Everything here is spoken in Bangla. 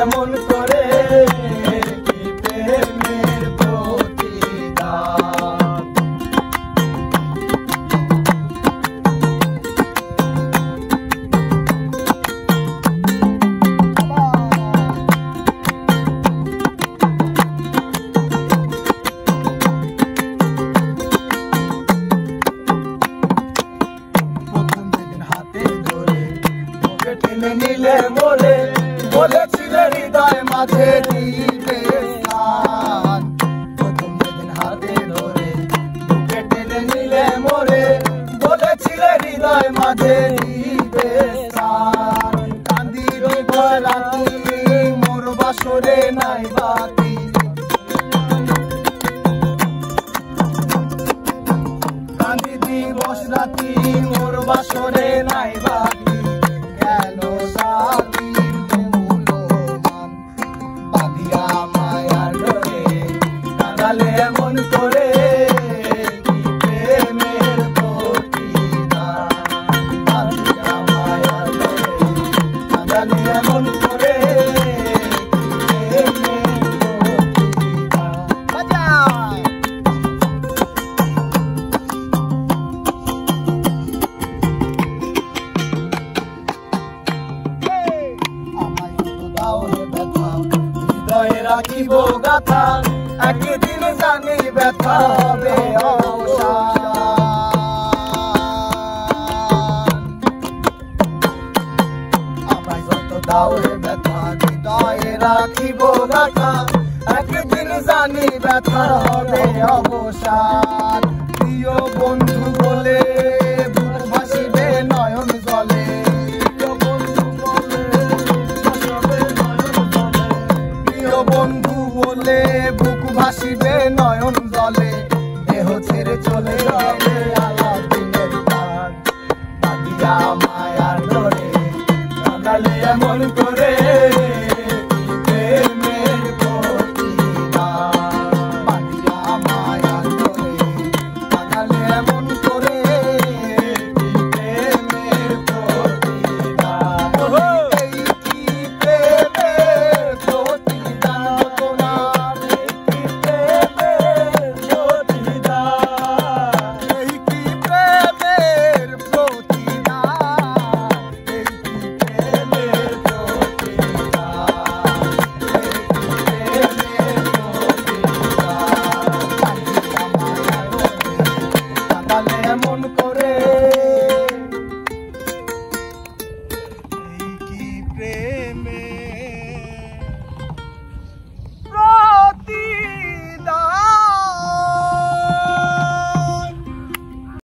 এমন করে কি প্রেমের প্রতিদান। প্রথম যেদিন হাতে ধরে বুকে টেনে নিলে মোরে, বলেছিলে হৃদয় মাঝে দিবে স্থান। প্রথম যেদিন হাতে ধরে বুকে টেনে নিলে মোরে, বলেছিলে হৃদয় মাঝে দিবে স্থান। কান্দি রইব রাতি মোর বাসরে নাই বাতি, কান্দি দিবস রাতি মোর বাসরে নাই বাতি। গেল সাথীর মূল্যবান বাঁধিয়া মায়ার ডোরে, কাঁদালে এমন করে কি প্রেমের প্রতিদান। বাঁধিয়া মায়ার ডোরে, কাঁদালে এমন করে কি প্রেমের প্রতিদান। বাজায় হৃদয়ে রাখিব গাথা, একদিন জানি ব্যথা হবে অবসান। আমায় যত দাও রে ব্যথা, হৃদয়ে রাখিব গাথা, একদিন জানি ব্যথা হবে অবসান। প্রিয় বন্ধু বলে বুক ভাসিবে নয়ন জলে, বন্ধু বলে বুক ভাসিবে নয়ন জলে, দেহ ছেড়ে চলে যাবে আলাদিনের প্রাণ। বাঁধিয়া মায়ার ডোরে, কাঁদালে এমন করে